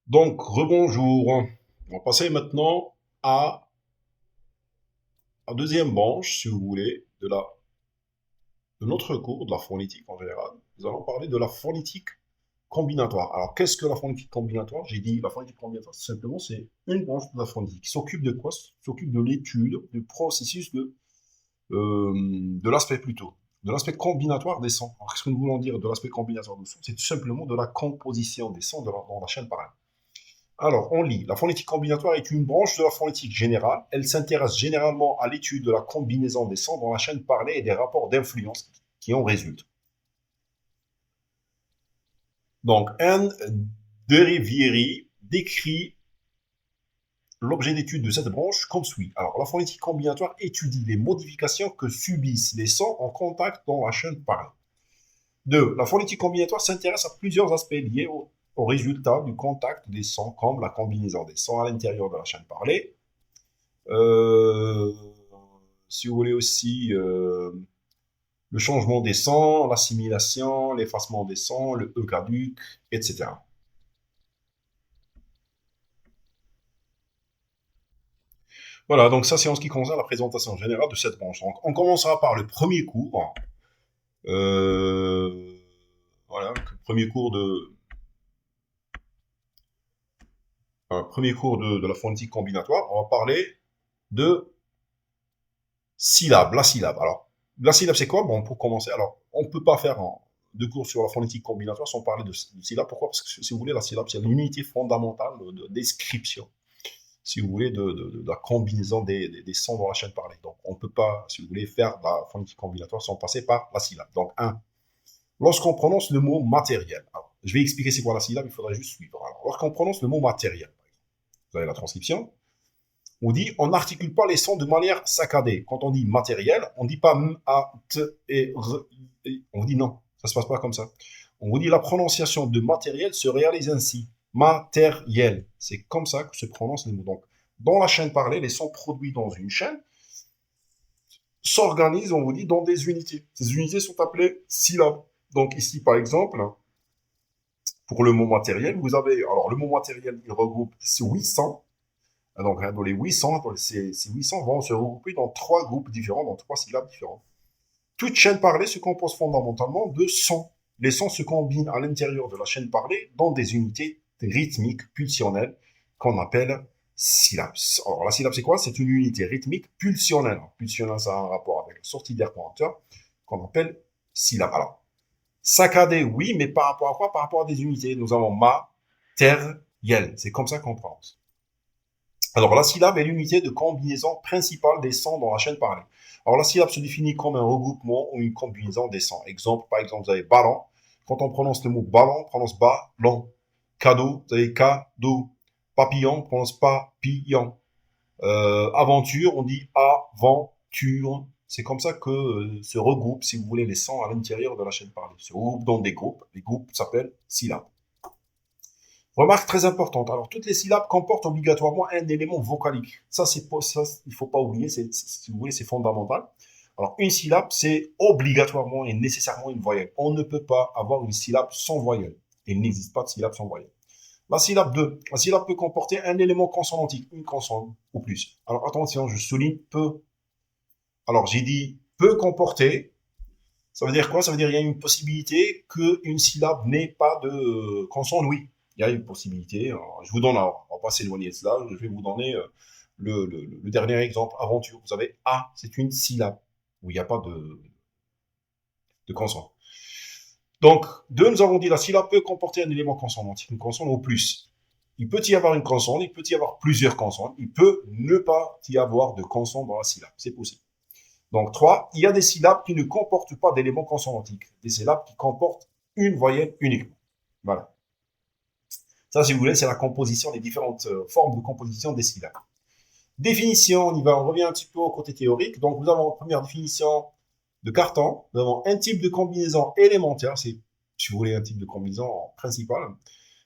Donc, rebonjour. On va passer maintenant à la deuxième branche, si vous voulez, de notre cours, de la phonétique en général. Nous allons parler de la phonétique combinatoire. Alors, qu'est-ce que la phonétique combinatoire? J'ai dit la phonétique combinatoire, simplement, c'est une branche de la phonétique qui s'occupe de quoi? S'occupe de l'étude, du processus de l'aspect plutôt, de l'aspect combinatoire des sons. Alors, qu'est-ce que nous voulons dire de l'aspect combinatoire des sons? C'est tout simplement de la composition des sons dans la chaîne parallèle. Alors, on lit. La phonétique combinatoire est une branche de la phonétique générale. Elle s'intéresse généralement à l'étude de la combinaison des sons dans la chaîne parlée et des rapports d'influence qui en résultent. Donc, Anne Derivieri décrit l'objet d'étude de cette branche comme suit. Alors, la phonétique combinatoire étudie les modifications que subissent les sons en contact dans la chaîne parlée. 2. La phonétique combinatoire s'intéresse à plusieurs aspects liés au résultat du contact des sons, comme la combinaison des sons à l'intérieur de la chaîne parlée. Euh, Si vous voulez aussi le changement des sons, l'assimilation, l'effacement des sons, le E caduc, etc. Voilà, donc ça c'est en ce qui concerne la présentation générale de cette branche. Donc, on commencera par le premier cours. Euh, voilà, le premier cours de la phonétique combinatoire. On va parler de syllabe, la syllabe. Alors, la syllabe, c'est quoi? Bon, pour commencer, alors, on ne peut pas faire deux cours sur la phonétique combinatoire sans parler de syllabe. Pourquoi? Parce que, si vous voulez, la syllabe, c'est l'unité fondamentale de description, si vous voulez, de la combinaison des sons dans la chaîne parlée. Donc, on ne peut pas, si vous voulez, faire la phonétique combinatoire sans passer par la syllabe. Donc, lorsqu'on prononce le mot matériel, alors, je vais expliquer c'est quoi la syllabe, il faudra juste suivre. Alors, lorsqu'on prononce le mot matériel, vous avez la transcription, on dit on n'articule pas les sons de manière saccadée. Quand on dit matériel, on ne dit pas m, a, t et r. On dit non, ça se passe pas comme ça. On vous dit la prononciation de matériel se réalise ainsi. Matériel. C'est comme ça que se prononcent les mots. Donc, dans la chaîne parlée, les sons produits dans une chaîne s'organisent, on vous dit, dans des unités. Ces unités sont appelées syllabes. Donc ici, par exemple, pour le mot matériel, vous avez, alors le mot matériel, il regroupe 800. Donc, dans les 800, ces 800 vont se regrouper dans trois groupes différents, dans trois syllabes différentes. Toute chaîne parlée se compose fondamentalement de sons. Les sons se combinent à l'intérieur de la chaîne parlée dans des unités rythmiques pulsionnelles qu'on appelle syllabes. Alors, la syllabe, c'est quoi? C'est une unité rythmique pulsionnelle. Pulsionnelle, ça a un rapport avec la sortie d'air pointeur qu'on appelle syllabe. Alors, saccadé, oui, mais par rapport à quoi? Par rapport à des unités. Nous avons ma, terre, yel. C'est comme ça qu'on prononce. Alors, la syllabe est l'unité de combinaison principale des sons dans la chaîne parlée. Alors, la syllabe se définit comme un regroupement ou une combinaison des sons. Exemple, par exemple, vous avez ballon. Quand on prononce le mot ballon, on prononce ballon. Cadeau, vous avez cadeau. Papillon, on prononce papillon. Aventure, on dit aventure. C'est comme ça que se regroupent, si vous voulez, les sons à l'intérieur de la chaîne parlée. Se regroupent dans des groupes. Les groupes s'appellent syllabes. Remarque très importante. Alors, toutes les syllabes comportent obligatoirement un élément vocalique. Ça, il faut pas oublier. Si vous voulez, c'est fondamental. Alors, une syllabe, c'est obligatoirement et nécessairement une voyelle. On ne peut pas avoir une syllabe sans voyelle. Il n'existe pas de syllabe sans voyelle. La syllabe 2. La syllabe peut comporter un élément consonantique, une consonne ou plus. Alors, attention, je souligne peu. Alors, j'ai dit peut comporter. Ça veut dire quoi? Ça veut dire qu'il y a une possibilité qu'une syllabe n'ait pas de consonne, oui. Il y a une possibilité. Je vous donne, alors, on va pas s'éloigner de cela. Je vais vous donner le dernier exemple, aventure. Vous avez A, c'est une syllabe où il n'y a pas de consonne. Donc, deux, nous avons dit la syllabe peut comporter un élément consonantique, une consonne au plus. Il peut y avoir une consonne, il peut y avoir plusieurs consonnes, il peut ne pas y avoir de consonne dans la syllabe. C'est possible. Donc, 3, il y a des syllabes qui ne comportent pas d'éléments consonantiques. Des syllabes qui comportent une voyelle uniquement. Voilà. Ça, si vous voulez, c'est la composition, les différentes formes de composition des syllabes. Définition, on revient un petit peu au côté théorique. Donc, nous avons en première définition de Cartan. Nous avons un type de combinaison élémentaire, c'est, si vous voulez, un type de combinaison principale.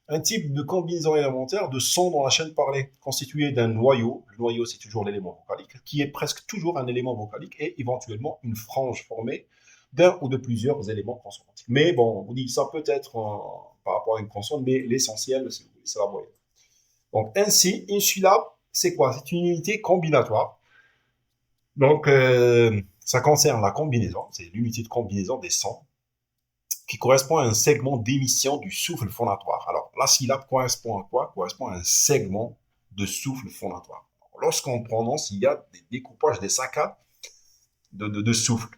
Un type de combinaison élémentaire de sons dans la chaîne parlée, constitué d'un noyau. Le noyau, c'est toujours l'élément vocalique, qui est presque toujours un élément vocalique et éventuellement une frange formée d'un ou de plusieurs éléments consonantiques. Mais bon, on vous dit, ça peut être par rapport à une consonne, mais l'essentiel, c'est la voyelle. Donc, ainsi, une syllabe, c'est quoi? C'est une unité combinatoire. Donc, ça concerne la combinaison, c'est l'unité de combinaison des sons qui correspond à un segment d'émission du souffle phonatoire. Alors, la syllabe correspond à quoi? Correspond à un segment de souffle phonatoire. Lorsqu'on prononce, il y a des découpages, des saccades de souffle.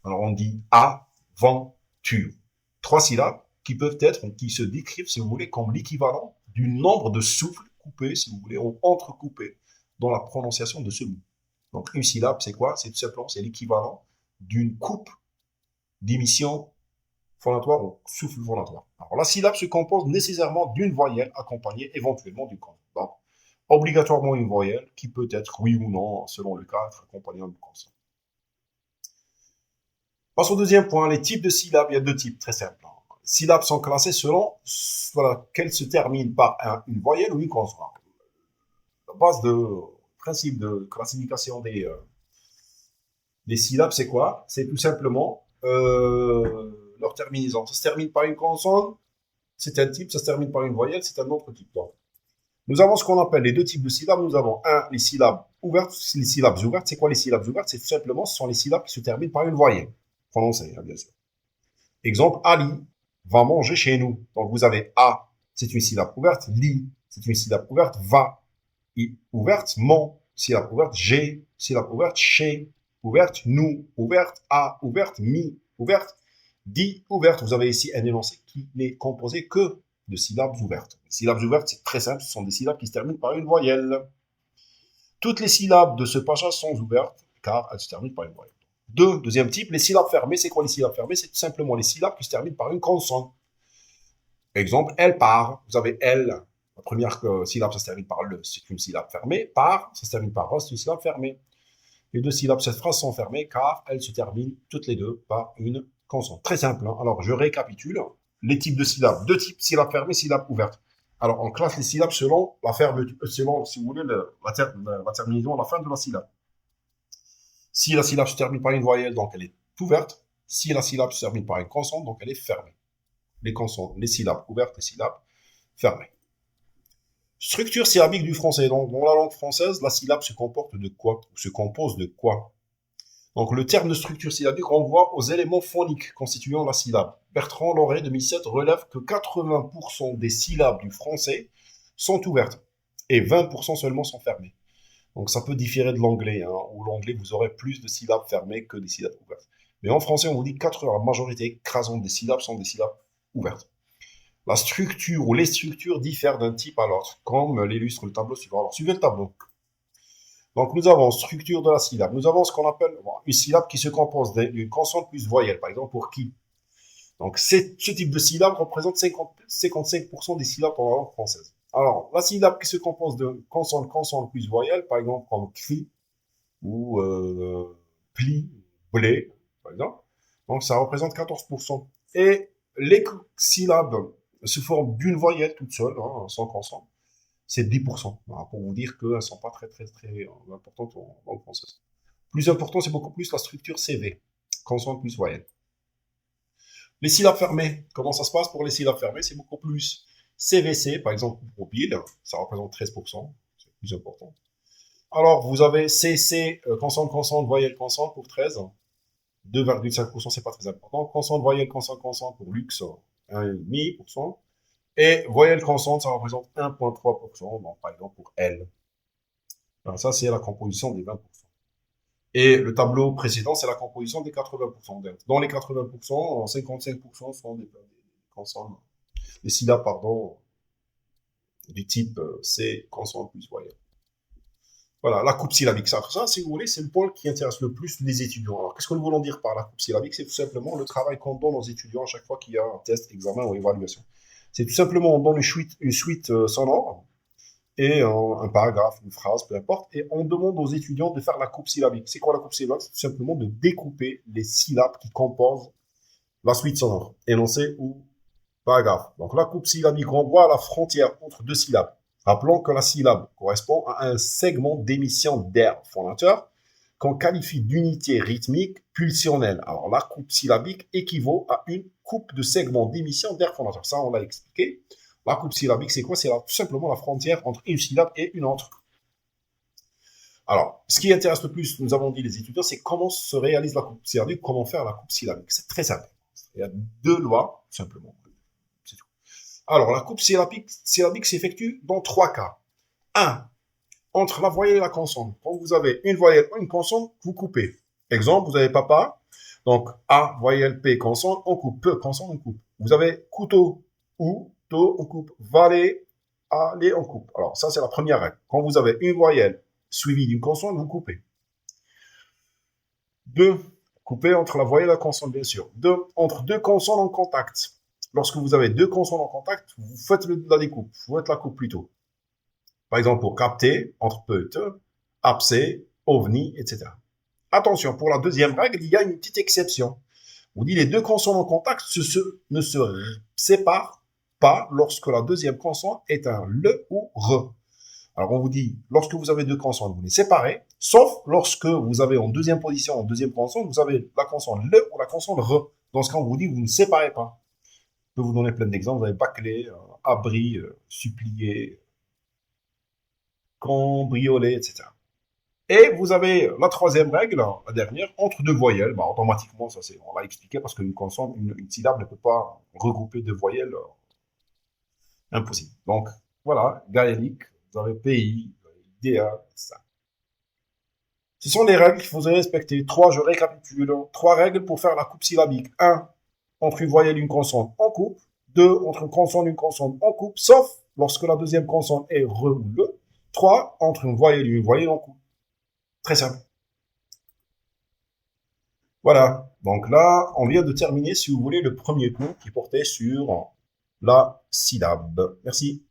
Alors, on dit aventure. 3 syllabes qui peuvent être, qui se décrivent, si vous voulez, comme l'équivalent du nombre de souffles coupés, si vous voulez, ou entrecoupés dans la prononciation de ce mot. Donc, une syllabe, c'est quoi? C'est tout simplement, c'est l'équivalent d'une coupe d'émission phonatoire ou souffle phonatoire. Alors, la syllabe se compose nécessairement d'une voyelle accompagnée éventuellement d'une consonne. Donc, obligatoirement une voyelle qui peut être, oui ou non, selon le cas, être accompagnée d'une consonne. Passe au deuxième point, les types de syllabes. Il y a 2 types, très simples. Les syllabes sont classées selon qu'elles se terminent par une voyelle ou une consonne. La base de principe de classification des syllabes, c'est quoi? C'est tout simplement leur terminaison. Ça se termine par une consonne, c'est un type, ça se termine par une voyelle, c'est un autre type. Donc, nous avons ce qu'on appelle les 2 types de syllabes. Nous avons les syllabes ouvertes. Les syllabes ouvertes, c'est quoi les syllabes ouvertes? C'est tout simplement, ce sont les syllabes qui se terminent par une voyelle. Prononcée, hein, bien sûr. Exemple, Ali va manger chez nous. Donc, vous avez A, c'est une syllabe ouverte. Li, c'est une syllabe ouverte. Va, ouverte. Mon, syllabe ouverte. J'ai, syllabe ouverte. Chez, ouverte. Nous, ouverte. A, ouverte. Mi, ouverte. Di, ouverte. Vous avez ici un énoncé qui n'est composé que de syllabes ouvertes. Les syllabes ouvertes, c'est très simple. Ce sont des syllabes qui se terminent par une voyelle. Toutes les syllabes de ce passage sont ouvertes car elles se terminent par une voyelle. Deuxième type, les syllabes fermées. C'est quoi les syllabes fermées? C'est tout simplement les syllabes qui se terminent par une consonne. Exemple, elle part. Vous avez elle. La première syllabe, ça se termine par le. C'est une syllabe fermée. Part, ça se termine par re, c'est une syllabe fermée. Les 2 syllabes de cette phrase sont fermées car elles se terminent toutes les 2 par une consonne. Très simple. Hein. Alors, je récapitule. Les types de syllabes. 2 types, syllabes fermées, syllabes ouvertes. Alors, on classe les syllabes selon la fermeture, selon, si vous voulez, la terminaison à la fin de la syllabe. Si la syllabe se termine par une voyelle, donc elle est ouverte. Si la syllabe se termine par une consonne, donc elle est fermée. Les consonnes, les syllabes ouvertes, les syllabes fermées. Structure syllabique du français. Donc, dans la langue française, la syllabe se comporte de quoi? Ou se compose de quoi? Donc, le terme de structure syllabique renvoie aux éléments phoniques constituant la syllabe. Bertrand Lauré, 2007, relève que 80% des syllabes du français sont ouvertes et 20% seulement sont fermées. Donc, ça peut différer de l'anglais, hein, où l'anglais, vous aurez plus de syllabes fermées que des syllabes ouvertes. Mais en français, on vous dit que la majorité écrasante des syllabes sont des syllabes ouvertes. La structure ou les structures diffèrent d'un type à l'autre, comme l'illustre le tableau suivant. Alors, suivez le tableau. Donc, nous avons structure de la syllabe. Nous avons ce qu'on appelle une syllabe qui se compose d'une consonne plus voyelle. Par exemple, pour qui? Donc, ce type de syllabe représente 55% des syllabes en langue française. Alors, la syllabe qui se compose de consonne plus voyelle, par exemple, comme cri ou pli, blé, par exemple. Donc, ça représente 14%. Et les syllabes se forment d'une voyelle toute seule, hein, sans consonne. C'est 10%. Voilà, pour vous dire qu'elles ne sont pas très importantes en langue française. Plus important, c'est beaucoup plus la structure CV, consonne plus voyelle. Les syllabes fermées, comment ça se passe pour les syllabes fermées? C'est beaucoup plus CVC, par exemple, pour pile, ça représente 13%, c'est plus important. Alors, vous avez CC, consonne, voyelle, consonne pour 13, 2,5%, c'est pas très important. Consonne, voyelle, consonne pour luxe, 1,5%. Et voyelle consonne, ça représente 1,3%, donc par exemple pour L. Alors, ça, c'est la composition des 20%. Et le tableau précédent, c'est la composition des 80%. Dans les 80%, 55% sont des consonnes, des syllabes, pardon, du type C, consonne plus voyelle. Voilà, la coupe syllabique. Ça, si vous voulez, c'est le point qui intéresse le plus les étudiants. Alors, qu'est-ce que nous voulons dire par la coupe syllabique? C'est tout simplement le travail qu'on donne aux étudiants à chaque fois qu'il y a un test, examen ou évaluation. C'est tout simplement, on donne une suite sonore et un paragraphe, une phrase, peu importe, et on demande aux étudiants de faire la coupe syllabique. C'est quoi la coupe syllabique? C'est tout simplement de découper les syllabes qui composent la suite sonore, énoncé ou paragraphe. Donc la coupe syllabique renvoie à la frontière entre 2 syllabes. Rappelons que la syllabe correspond à un segment d'émission d'air phonateur qu'on qualifie d'unité rythmique pulsionnelle. Alors la coupe syllabique équivaut à une coupe de segment d'émission d'air phonateur. Ça, on l'a expliqué. La coupe syllabique, c'est quoi? C'est tout simplement la frontière entre une syllabe et une autre. Alors, ce qui intéresse le plus, nous avons dit les étudiants, c'est comment se réalise la coupe syllabique, comment faire la coupe syllabique. C'est très simple. Il y a deux lois, tout simplement. C'est tout. Alors, la coupe syllabique s'effectue dans trois cas. Un, entre la voyelle et la consonne. Quand vous avez une voyelle ou une consonne, vous coupez. Exemple, vous avez papa, donc A, voyelle, P, consonne, on coupe. P, consonne, on coupe. Vous avez couteau, ou, to, on coupe. Valet, aller, on coupe. Alors, ça, c'est la première règle. Quand vous avez une voyelle suivie d'une consonne, vous coupez. Deux, couper entre la voyelle et la consonne, bien sûr. Deux, entre deux consonnes en contact. Lorsque vous avez deux consonnes en contact, vous faites la découpe. Vous faites la coupe plutôt. Par exemple, pour capter, entre peut, abcès, ovni, etc. Attention, pour la deuxième règle, il y a une petite exception. On dit les deux consonnes en contact ne se séparent pas lorsque la deuxième consonne est un le ou re. Alors on vous dit, lorsque vous avez deux consonnes, vous les séparez, sauf lorsque vous avez en deuxième position, en deuxième consonne, vous avez la consonne le ou la consonne re. Dans ce cas, on vous dit, vous ne séparez pas. Je peux vous donner plein d'exemples. Vous avez bâclé, abri, supplié, cambriolé, etc. Et vous avez la troisième règle, la dernière, entre deux voyelles. Bah, automatiquement, ça c'est, on l'a expliqué parce qu'une consonne, une syllabe ne peut pas regrouper deux voyelles. Impossible. Donc, voilà, gaélique, vous avez pays, idéal, ça. Ce sont les règles qu'il faut respecter. Trois, je récapitule. Trois règles pour faire la coupe syllabique. Un, entre une voyelle et une consonne, on coupe. Deux, entre une consonne et une consonne, on coupe, sauf lorsque la deuxième consonne est re ou le. Trois, entre une voyelle et une voyelle, on coupe. Très simple. Voilà. Donc là, on vient de terminer, si vous voulez, le premier cours qui portait sur la syllabe. Merci.